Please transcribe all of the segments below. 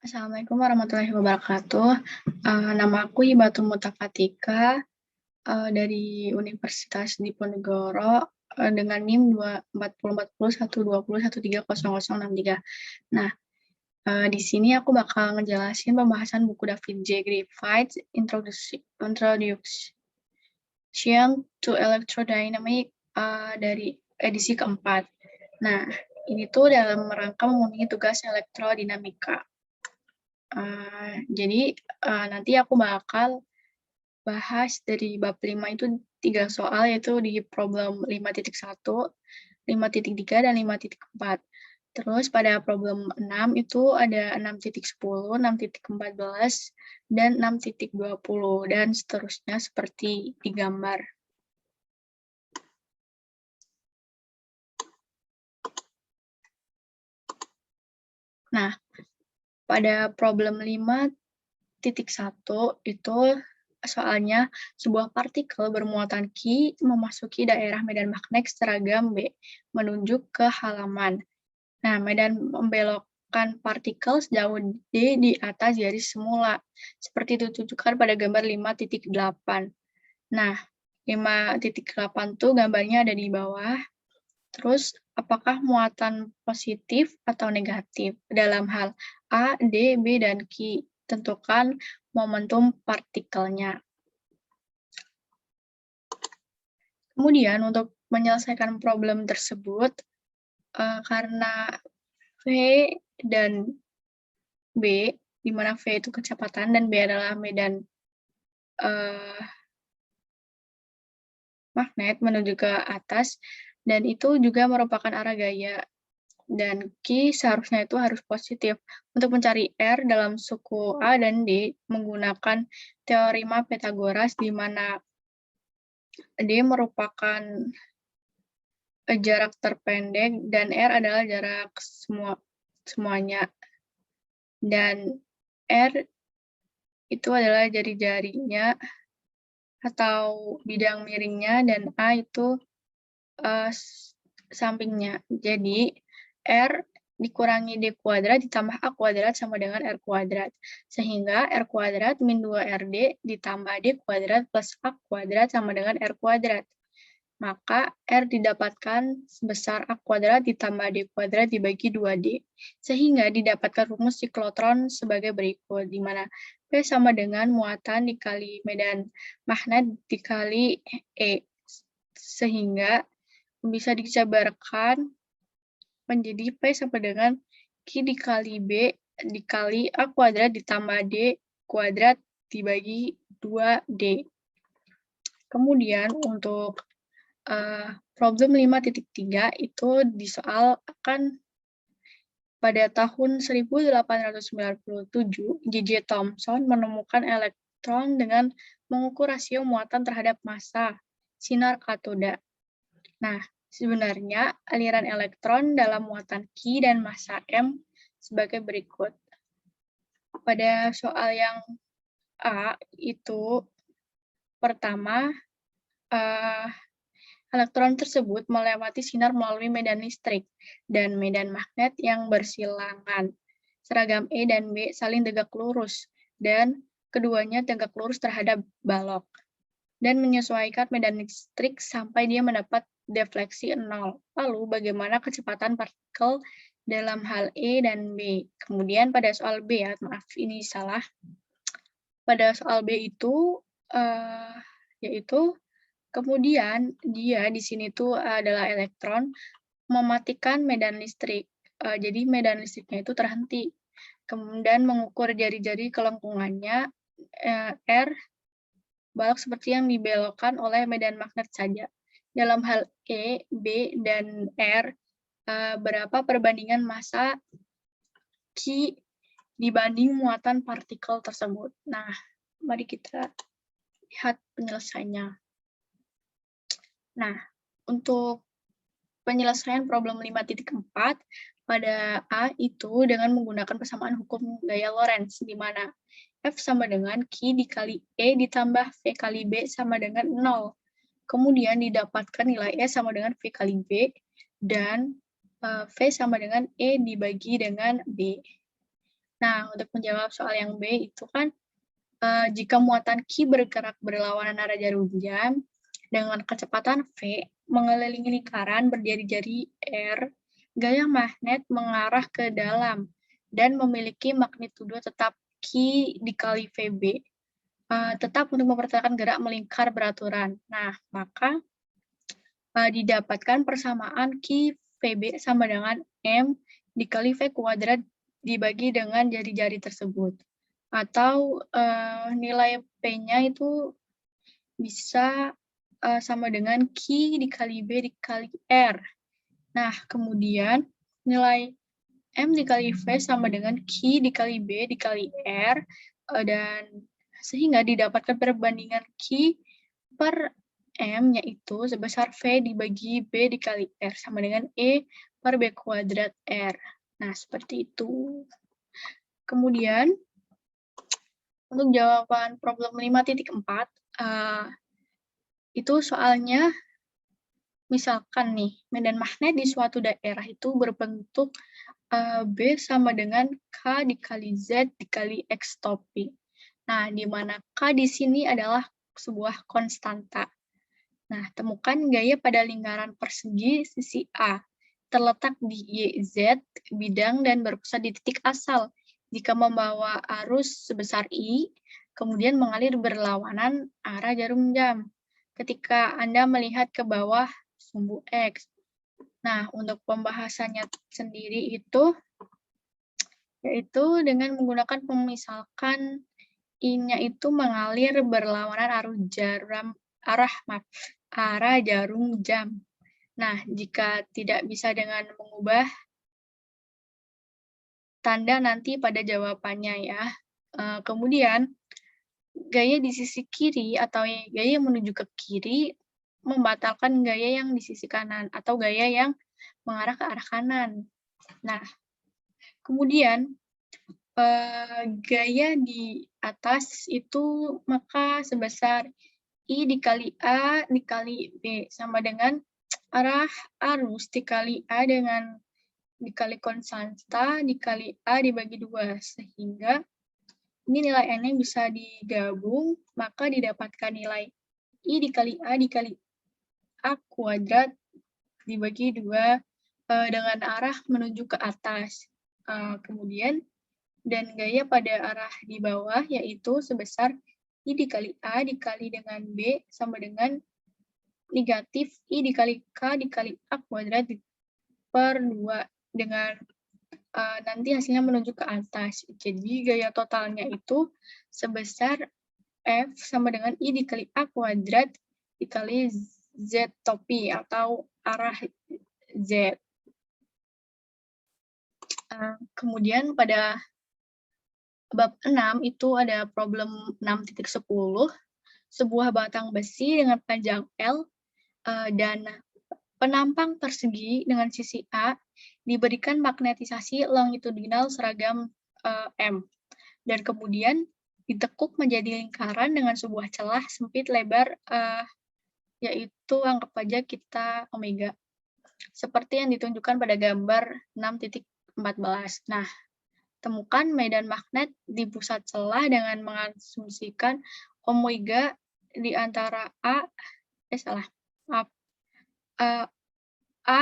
Assalamualaikum warahmatullahi wabarakatuh. Nama aku Hibatul Mutafatika, dari Universitas Diponegoro, dengan NIM 2404012013063. Nah, di sini aku bakal ngejelasin pembahasan buku David J. Griffiths, Introduction to Electrodynamic, dari edisi keempat. Nah, ini tuh dalam rangka memenuhi tugas elektrodinamika. Jadi nanti aku bakal bahas dari bab 5 itu 3 soal, yaitu di problem 5.1, 5.3, dan 5.4. Terus pada problem 6 itu ada 6.10, 6.14, dan 6.20, dan seterusnya seperti di gambar. Nah, pada problem 5.1 itu soalnya sebuah partikel bermuatan Q memasuki daerah medan magnet seragam B menunjuk ke halaman. Nah, medan membelokkan partikel sejauh D di atas garis semula, seperti ditunjukkan pada gambar 5.8. Nah, 5.8 tuh gambarnya ada di bawah. Terus, apakah muatan positif atau negatif dalam hal A, D, B, dan Q? Tentukan momentum partikelnya. Kemudian, untuk menyelesaikan problem tersebut, karena V dan B, di mana V itu kecepatan dan B adalah medan magnet menuju ke atas, dan itu juga merupakan arah gaya. Dan Q seharusnya itu harus positif. Untuk mencari R dalam suku A dan D, menggunakan teorema Pythagoras, di mana D merupakan jarak terpendek dan R adalah jarak semuanya. Dan R itu adalah jari-jarinya atau bidang miringnya, dan A itu sampingnya. Jadi, R dikurangi D kuadrat ditambah A kuadrat sama dengan R kuadrat. Sehingga R kuadrat min 2RD ditambah D kuadrat plus A kuadrat sama dengan R kuadrat. Maka R didapatkan sebesar A kuadrat ditambah D kuadrat dibagi 2D. Sehingga didapatkan rumus siklotron sebagai berikut, di mana P sama dengan muatan dikali medan magnet dikali E. Sehingga bisa dijabarkan menjadi P sama dengan Q dikali B dikali A kuadrat ditambah D kuadrat dibagi 2D. Kemudian untuk problem 5.3 itu disoalkan pada tahun 1897, J.J. Thomson menemukan elektron dengan mengukur rasio muatan terhadap massa sinar katoda. Nah, sebenarnya aliran elektron dalam muatan Q dan massa M sebagai berikut. Pada soal yang A itu pertama, elektron tersebut melewati sinar melalui medan listrik dan medan magnet yang bersilangan. Seragam E dan B saling tegak lurus, dan keduanya tegak lurus terhadap balok, dan menyesuaikan medan listrik sampai dia mendapat defleksi 0. Lalu, bagaimana kecepatan partikel dalam hal E dan B? Kemudian pada soal B, maaf ini salah. Pada soal B itu, yaitu kemudian dia di sini tuh adalah elektron mematikan medan listrik. Jadi medan listriknya itu terhenti. Kemudian mengukur jari-jari kelengkungannya, R balok seperti yang dibelokkan oleh medan magnet saja. Dalam hal E, B, dan R, berapa perbandingan massa Q dibanding muatan partikel tersebut. Nah, mari kita lihat penyelesaiannya. Nah, untuk penyelesaian problem 5.4 pada A itu dengan menggunakan persamaan hukum gaya Lorentz, di mana F sama dengan Q dikali E ditambah V kali B sama dengan 0. Kemudian didapatkan nilai E sama dengan V kali B, dan V sama dengan E dibagi dengan B. Nah, untuk menjawab soal yang B itu kan, jika muatan Q bergerak berlawanan arah jarum jam dengan kecepatan V mengelilingi lingkaran berdari-jari R, gaya magnet mengarah ke dalam dan memiliki magnitudo tetap Q dikali VB, tetap untuk mempertahankan gerak melingkar beraturan. Nah, maka didapatkan persamaan Q VB sama dengan M dikali V kuadrat dibagi dengan jari-jari tersebut. Atau nilai P-nya itu bisa sama dengan Q dikali B dikali R. Nah, kemudian nilai M dikali V sama dengan Q dikali B dikali R, dan sehingga didapatkan perbandingan Q per M, yaitu sebesar V dibagi B dikali R, sama dengan E per B kuadrat R. Nah, seperti itu. Kemudian, untuk jawaban problem 5.4, itu soalnya, misalkan nih, medan magnet di suatu daerah itu berbentuk B sama dengan K dikali Z dikali X topi. Nah, di mana K di sini adalah sebuah konstanta. Nah, temukan gaya pada lingkaran persegi sisi A, terletak di YZ bidang dan berpusat di titik asal. Jika membawa arus sebesar I, kemudian mengalir berlawanan arah jarum jam. Ketika Anda melihat ke bawah sumbu X. Nah, untuk pembahasannya sendiri itu, yaitu dengan menggunakan pemisalkan I-nya itu mengalir berlawanan arah jarum jam. Nah, jika tidak bisa dengan mengubah tanda nanti pada jawabannya ya. Kemudian, gaya di sisi kiri atau gaya yang menuju ke kiri membatalkan gaya yang di sisi kanan atau gaya yang mengarah ke arah kanan. Nah, kemudian gaya di atas itu maka sebesar I dikali A dikali B sama dengan arah arus dikali A dikali konstanta dikali A dibagi 2. Sehingga ini nilai N-nya bisa digabung, maka didapatkan nilai I dikali A dikali A kuadrat dibagi 2 dengan arah menuju ke atas. Kemudian, dan gaya pada arah di bawah yaitu sebesar I dikali A dikali dengan B sama dengan negatif I dikali K dikali A kuadrat per 2 dengan nanti hasilnya menuju ke atas. Jadi gaya totalnya itu sebesar F sama dengan I dikali A kuadrat dikali Z topi atau arah Z. Kemudian pada bab 6 itu ada problem 6.10, sebuah batang besi dengan panjang L dan penampang persegi dengan sisi A diberikan magnetisasi longitudinal seragam M, dan kemudian ditekuk menjadi lingkaran dengan sebuah celah sempit lebar, yaitu anggap saja kita omega, seperti yang ditunjukkan pada gambar 6.14. Nah, temukan medan magnet di pusat celah dengan mengasumsikan omega di antara A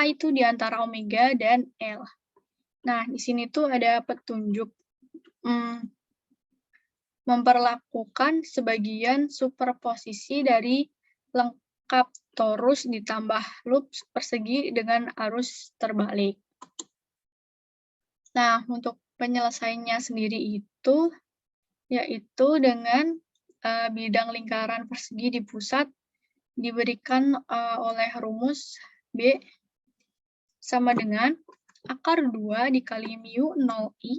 itu di antara omega dan L. Nah, di sini tuh ada petunjuk memperlakukan sebagian superposisi dari lengkap torus ditambah loop persegi dengan arus terbalik. Nah, untuk penyelesaiannya sendiri itu, yaitu dengan bidang lingkaran persegi di pusat diberikan oleh rumus B sama dengan akar 2 dikali mu 0I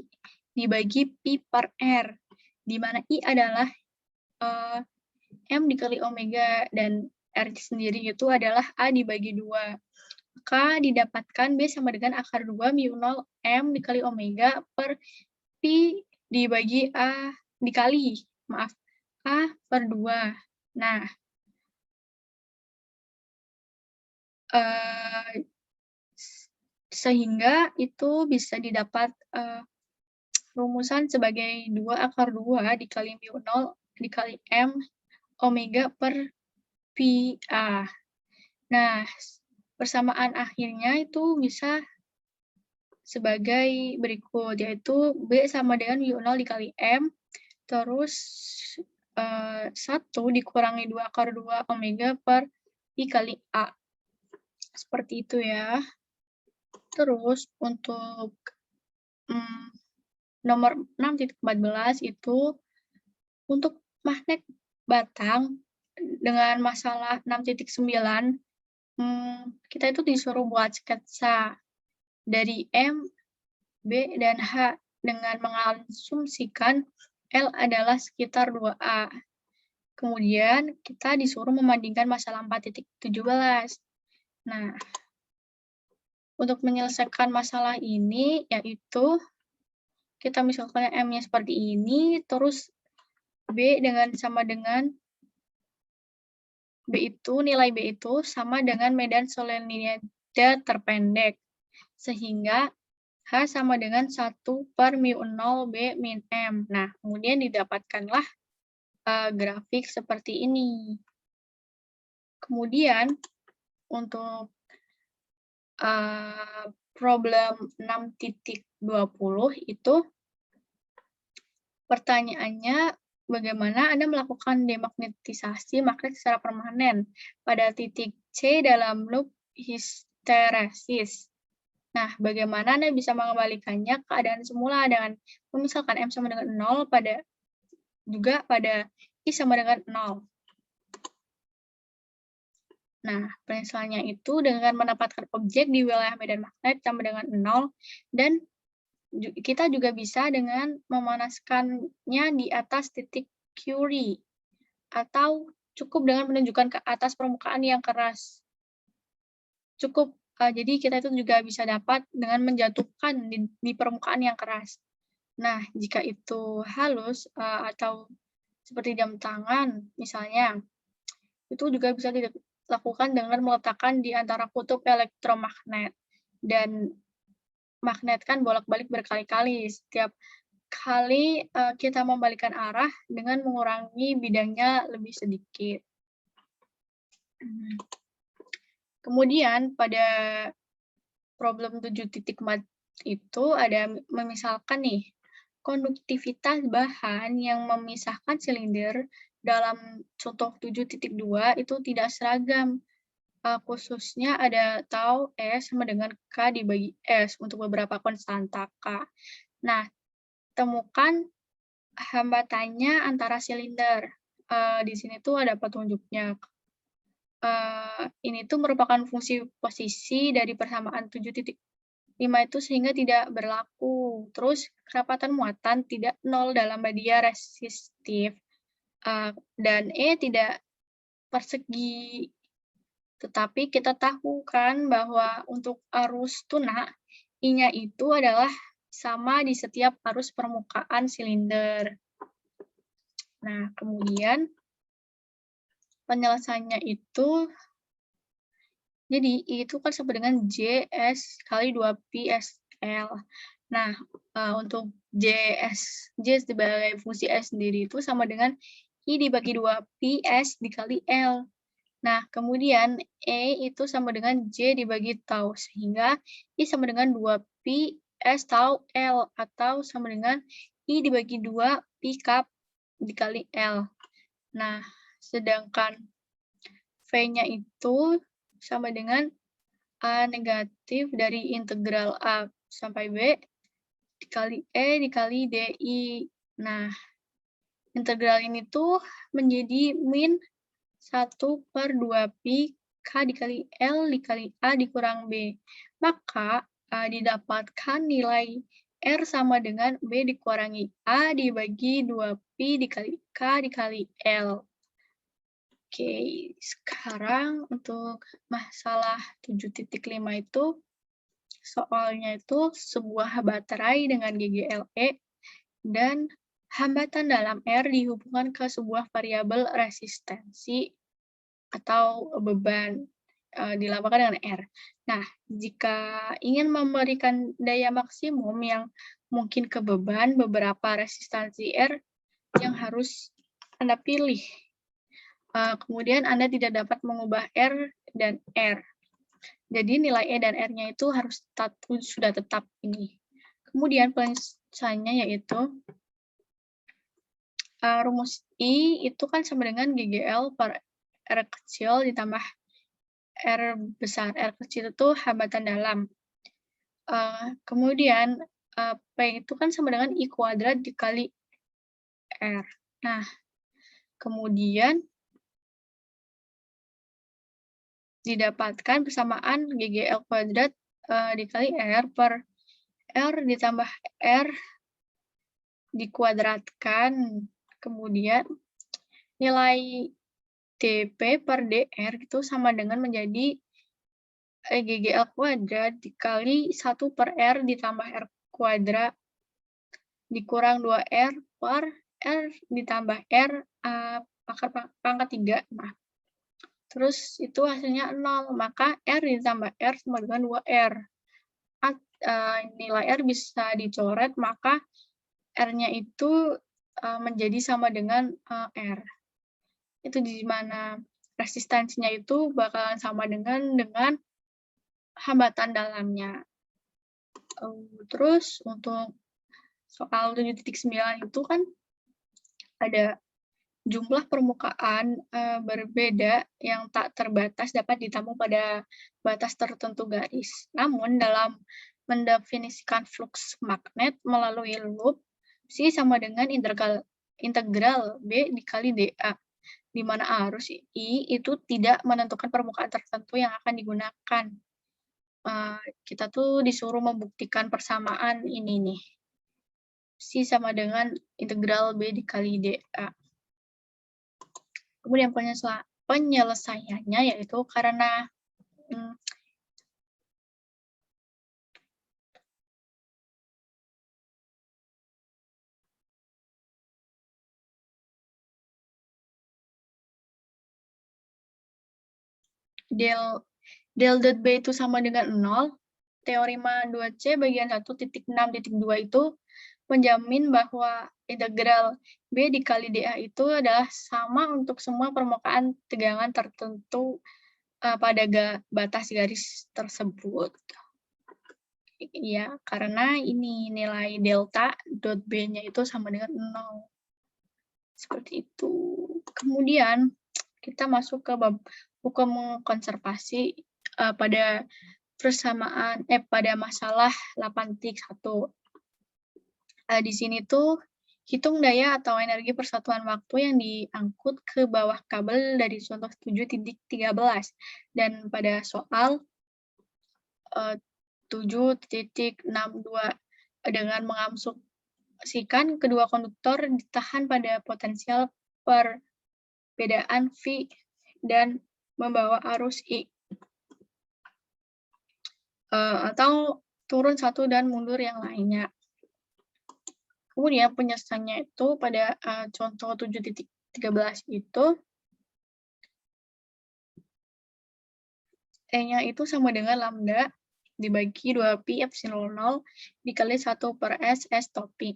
dibagi pi per R, di mana I adalah M dikali omega dan R sendiri itu adalah A dibagi 2. Maka didapatkan B sama dengan akar 2 mu 0 M dikali omega per pi dibagi A per 2. Nah, sehingga itu bisa didapat rumusan sebagai 2 akar 2 dikali mu0 dikali M omega per pi A. Nah, persamaan akhirnya itu bisa sebagai berikut, yaitu B sama dengan mu0 dikali M, terus 1 dikurangi 2 akar 2 omega per pi kali A. Seperti itu ya. Terus untuk nomor 6.14 itu untuk magnet batang dengan masalah 6.9, kita itu disuruh buat sketsa dari M, B, dan H dengan mengasumsikan L adalah sekitar 2A. Kemudian kita disuruh membandingkan masalah 4.17. Nah, untuk menyelesaikan masalah ini, yaitu kita misalkan M-nya seperti ini, terus B sama dengan nilai B itu sama dengan medan solenoida terpendek. Sehingga H sama dengan 1 per mu0 B min M. Nah, kemudian didapatkanlah grafik seperti ini. Kemudian, untuk problem 6.20 itu, pertanyaannya, bagaimana Anda melakukan demagnetisasi magnet secara permanen pada titik C dalam loop histeresis? Nah, bagaimana Anda bisa mengembalikannya keadaan semula dengan memisahkan M sama dengan 0 pada I sama dengan 0. Nah, penyesalannya itu dengan menempatkan objek di wilayah medan magnet sama dengan 0, dan kita juga bisa dengan memanaskannya di atas titik Curie, atau cukup dengan menunjukkan ke atas permukaan yang keras. Cukup, jadi kita itu juga bisa dapat dengan menjatuhkan di permukaan yang keras. Nah, jika itu halus atau seperti jam tangan misalnya, itu juga bisa dilakukan dengan meletakkan di antara kutub elektromagnet dan magnetkan bolak-balik berkali-kali. Setiap kali kita membalikkan arah dengan mengurangi bidangnya lebih sedikit. Kemudian pada problem 7.4 itu ada memisalkan nih, konduktivitas bahan yang memisahkan silinder dalam contoh 7.2 itu tidak seragam. Khususnya ada tau S sama dengan K dibagi S untuk beberapa konstanta K. Nah, temukan hambatannya antara silinder. Di sini tuh ada petunjuknya. Ini tuh merupakan fungsi posisi dari persamaan 7.5 itu sehingga tidak berlaku. Terus kerapatan muatan tidak 0 dalam media resistif. Dan E tidak persegi. Tetapi kita tahu kan bahwa untuk arus tunak, I-nya itu adalah sama di setiap arus permukaan silinder. Nah, kemudian penyelesaiannya itu, jadi I itu kan sama dengan JS kali 2PSL. Nah, untuk J sebagai fungsi S sendiri itu sama dengan I dibagi 2PS dikali L. Nah, kemudian E itu sama dengan J dibagi tau, sehingga I sama dengan 2Pi S tau L, atau sama dengan I dibagi 2 Pi kap dikali L. Nah, sedangkan V-nya itu sama dengan A negatif dari integral A sampai B dikali E dikali DI. Nah, integral ini tuh menjadi min 1 per 2 pi K dikali L dikali A dikurang B. Maka didapatkan nilai R sama dengan B dikurangi A dibagi 2 pi dikali K dikali L. Oke, sekarang untuk masalah 7.5 itu, soalnya itu sebuah baterai dengan GGLE dan hambatan dalam R dihubungkan ke sebuah variabel resistensi atau beban. dilambangkan dengan R. Nah, jika ingin memberikan daya maksimum yang mungkin ke beban, beberapa resistansi R yang harus Anda pilih. Kemudian Anda tidak dapat mengubah R dan R. Jadi nilai E dan R-nya itu harus sudah tetap ini. Kemudian penjelasannya yaitu rumus I itu kan sama dengan GGL per R kecil ditambah R besar. R kecil itu hambatan dalam. Kemudian P itu kan sama dengan I kuadrat dikali R. Nah, kemudian didapatkan persamaan GGL kuadrat dikali R per R ditambah R dikuadratkan. Kemudian nilai dP per dr itu sama dengan menjadi GGL kuadrat dikali 1 per R ditambah R kuadrat dikurang 2R per R ditambah R pangkat 3. Nah, terus itu hasilnya 0, maka R ditambah R sama dengan 2R. Nilai R bisa dicoret, maka R-nya itu menjadi sama dengan R. Itu di mana resistansinya itu bakalan sama dengan hambatan dalamnya. Terus untuk soal 7.9 itu kan ada jumlah permukaan berbeda yang tak terbatas dapat ditampung pada batas tertentu garis. Namun dalam mendefinisikan flux magnet melalui loop, psi sama dengan integral B dikali dA, di mana arus I itu tidak menentukan permukaan tertentu yang akan digunakan. Kita tuh disuruh membuktikan persamaan ini nih. Psi sama dengan integral B dikali dA. Kemudian penyelesaiannya yaitu karena del dot B itu sama dengan 0, teorema 2C bagian 1.6.2 itu menjamin bahwa integral B dikali dA itu adalah sama untuk semua permukaan tegangan tertentu pada batas garis tersebut. Ya, karena ini nilai delta dot B-nya itu sama dengan 0. Seperti itu. Kemudian kita masuk ke bab hukum konservasi pada pada masalah 8.1. Di sini tuh hitung daya atau energi persatuan waktu yang diangkut ke bawah kabel dari contoh 7.13. Dan pada soal 7.62 dengan mengasumsikan kedua konduktor ditahan pada potensial perbedaan V dan membawa arus I. Atau turun satu dan mundur yang lainnya. Kemudian penyelesaiannya itu pada contoh 7.13 itu E-nya itu sama dengan lambda dibagi 2pi epsilon 0 dikali 1 per S topi.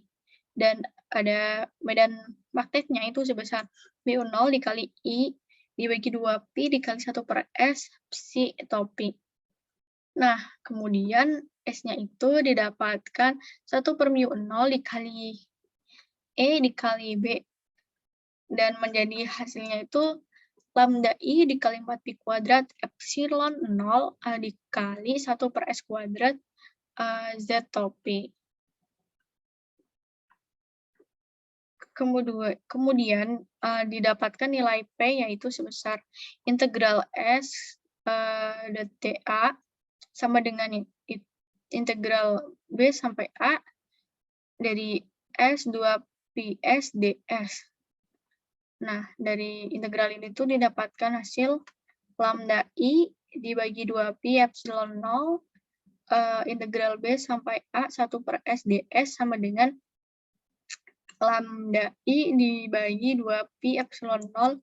Dan ada medan magnetnya itu sebesar mu 0 dikali I dibagi 2pi dikali 1 per S psi topi. Nah, kemudian S-nya itu didapatkan 1 per mu 0 dikali E dikali B. Dan menjadi hasilnya itu lambda I dikali 4pi kuadrat epsilon 0 dikali 1 per S kuadrat Z topi. Kemudian didapatkan nilai P yaitu sebesar integral S dA sama dengan integral B sampai A dari S 2ps ds. Nah, dari integral ini tuh didapatkan hasil lambda I dibagi 2pi epsilon 0 integral B sampai A 1 per S ds sama dengan lambda I dibagi 2pi epsilon 0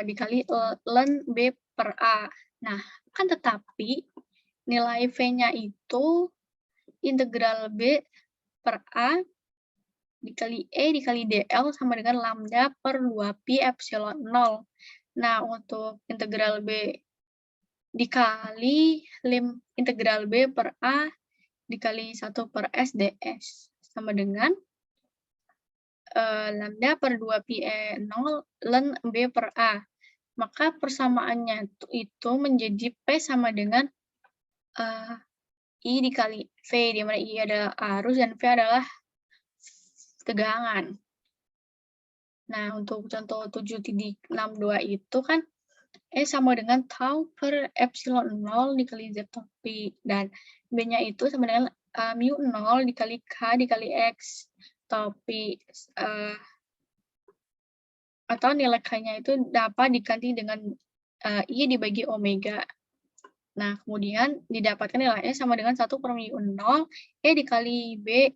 dikali ln B per A. Nah, Kan tetapi nilai V-nya itu integral B per A dikali E dikali DL sama dengan lambda per 2pi epsilon 0. Nah, untuk integral B dikali integral B per A dikali 1 per S ds sama dengan lambda per 2pi E0 ln B per A. Maka persamaannya itu menjadi P sama dengan I dikali V, di mana I adalah arus dan V adalah tegangan. Nah, untuk contoh 7.62 itu kan E sama dengan tau per epsilon 0 dikali Z topi. Dan B-nya itu sama dengan mu 0 dikali K dikali X topi. Atau nilai K-nya itu dapat diganti dengan I dibagi omega. Nah, kemudian didapatkan nilainya sama dengan 1 per mu 0, E dikali B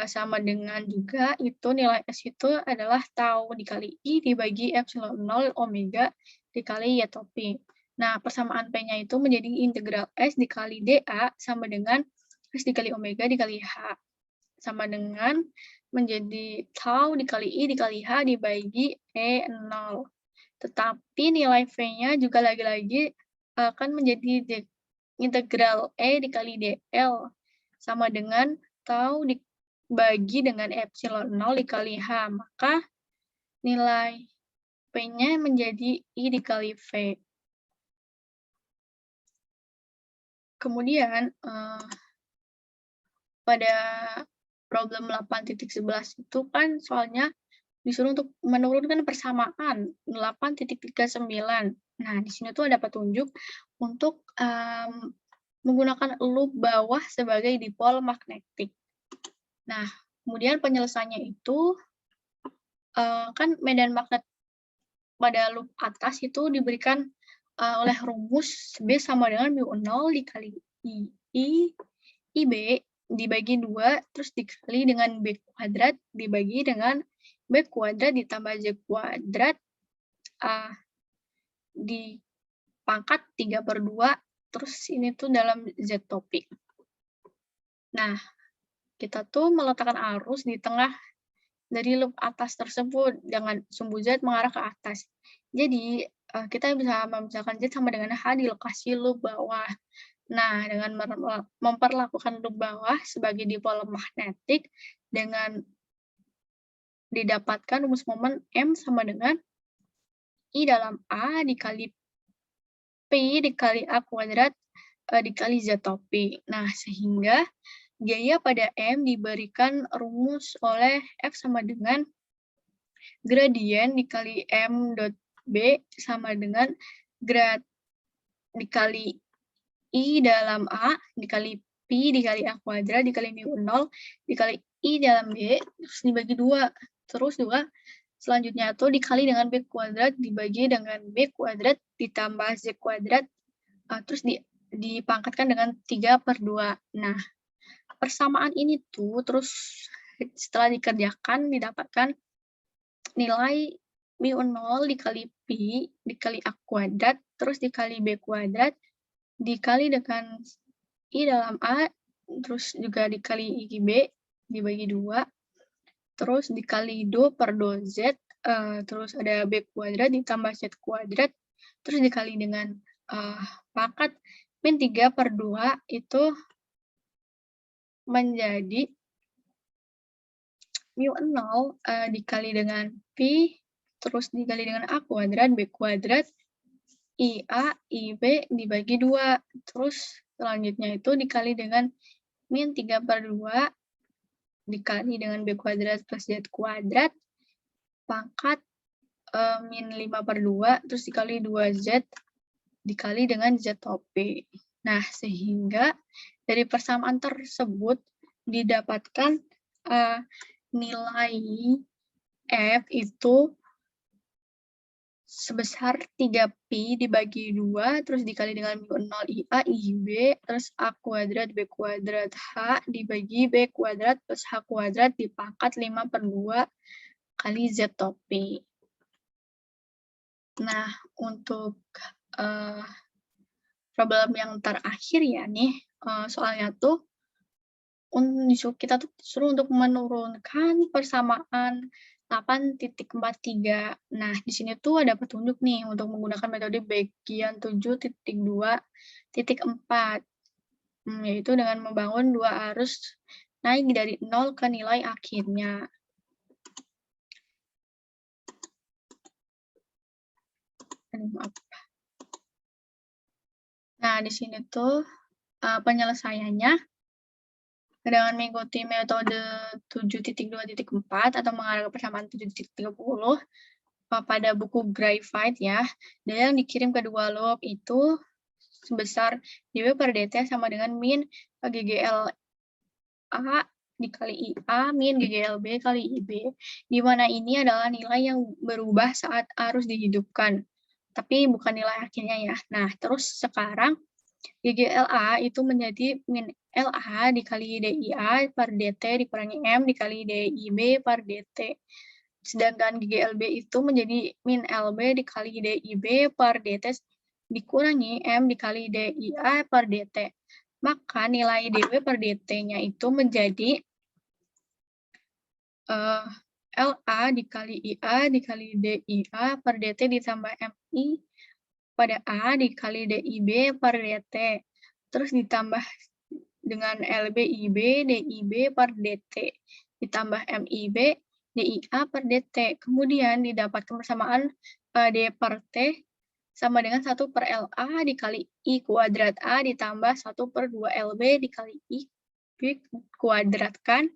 sama dengan juga itu nilai S itu adalah tau dikali I dibagi epsilon 0 omega dikali Y topi. Nah, persamaan P-nya itu menjadi integral S dikali dA sama dengan S dikali omega dikali H. Sama dengan menjadi tau dikali I dikali H dibagi E0. Tetapi nilai V-nya juga lagi-lagi akan menjadi integral E dikali DL sama dengan tau dibagi dengan epsilon 0 dikali H. Maka nilai P-nya menjadi I dikali V. Kemudian pada problem 8.11 itu kan soalnya disuruh untuk menurunkan persamaan 8.39. Nah, di sini tuh ada petunjuk untuk menggunakan loop bawah sebagai dipol magnetik. Nah, kemudian penyelesaiannya itu kan medan magnet pada loop atas itu diberikan oleh rumus B sama dengan mu0 dikali IB dibagi 2, terus dikali dengan B kuadrat dibagi dengan B kuadrat ditambah Z kuadrat dipangkat 3/2, terus ini tuh dalam Z topik. Nah, kita tuh meletakkan arus di tengah dari loop atas tersebut dengan sumbu Z mengarah ke atas. Jadi, kita bisa memisahkan Z sama dengan H di lokasi loop bawah. Nah, dengan memperlakukan loop bawah sebagai dipol magnetik dengan didapatkan rumus momen M sama dengan I dalam A dikali P dikali A kuadrat dikali Z topi. Nah, sehingga gaya pada M diberikan rumus oleh F sama dengan gradien dikali M dot B sama dengan grad dikali I dalam A dikali Pi dikali A kuadrat dikali mu 0 dikali I dalam B terus dibagi 2. Terus juga selanjutnya tuh dikali dengan B kuadrat dibagi dengan B kuadrat ditambah Z kuadrat terus dipangkatkan dengan 3/2. Nah, persamaan ini tuh terus setelah dikerjakan didapatkan nilai mu 0 dikali Pi dikali A kuadrat terus dikali B kuadrat dikali dengan I dalam A, terus juga dikali IB, dibagi 2, terus dikali 2/2Z, terus ada B kuadrat ditambah Z kuadrat, terus dikali dengan pangkat min 3/2 itu menjadi mu 0 dikali dengan Pi, terus dikali dengan A kuadrat, B kuadrat, IA, IB dibagi 2. Terus selanjutnya itu dikali dengan min 3/2 dikali dengan B kuadrat plus Z kuadrat pangkat min 5/2 terus dikali 2Z dikali dengan Z topi. Nah, sehingga dari persamaan tersebut didapatkan nilai F itu sebesar 3pi dibagi 2, terus dikali dengan mu 0 IA, IB, terus A kuadrat, B kuadrat, H dibagi B kuadrat plus H kuadrat dipangkat 5/2 kali Z topi. Nah, untuk problem yang terakhir ya nih, soalnya tuh kita tuh disuruh untuk menurunkan persamaan 8,43. Nah, di sini tuh ada petunjuk nih untuk menggunakan metode bagian 7.2.4, yaitu dengan membangun dua arus naik dari 0 ke nilai akhirnya. Maaf. Nah, di sini tuh penyelesaiannya dengan mengikuti metode 7.2.4 atau mengarah ke persamaan 7.30 pada buku Graphite ya, dan yang dikirim ke dua loop itu sebesar dW per dt sama dengan min GGLA dikali IA min GGLB kali IB, di mana ini adalah nilai yang berubah saat arus dihidupkan, tapi bukan nilai akhirnya ya. Nah, terus sekarang GGLA itu menjadi min LA dikali DIA per DT dikurangi M dikali DIB per DT. Sedangkan GGLB itu menjadi min LB dikali DIB per DT dikurangi M dikali DIA per DT. Maka nilai DW per DT-nya itu menjadi LA dikali IA dikali DIA per DT ditambah MI pada A dikali DIB per DT. Terus ditambah dengan LB/IB, DIB per DT. Ditambah MIB, DIA per DT. Kemudian didapatkan persamaan D per T sama dengan 1 per LA dikali I kuadrat A ditambah 1 per 2 LB dikali I kuadratkan.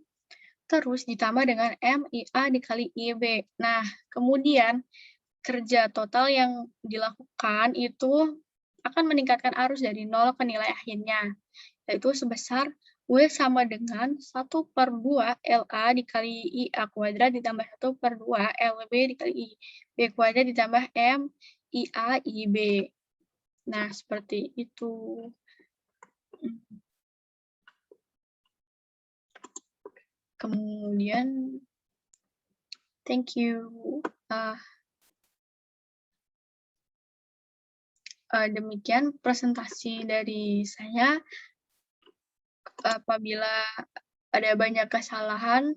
Terus ditambah dengan MIA dikali IB. Nah, kemudian kerja total yang dilakukan itu akan meningkatkan arus dari 0 ke nilai akhirnya, yaitu sebesar W sama dengan 1 per 2 LA dikali IA kuadrat ditambah 1 per 2 LB dikali IB kuadrat ditambah M IA IB. Nah, seperti itu. Kemudian, thank you. Demikian presentasi dari saya. Apabila ada banyak kesalahan,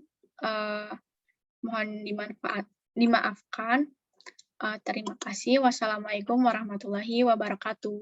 mohon dimaafkan. Terima kasih. Wassalamualaikum warahmatullahi wabarakatuh.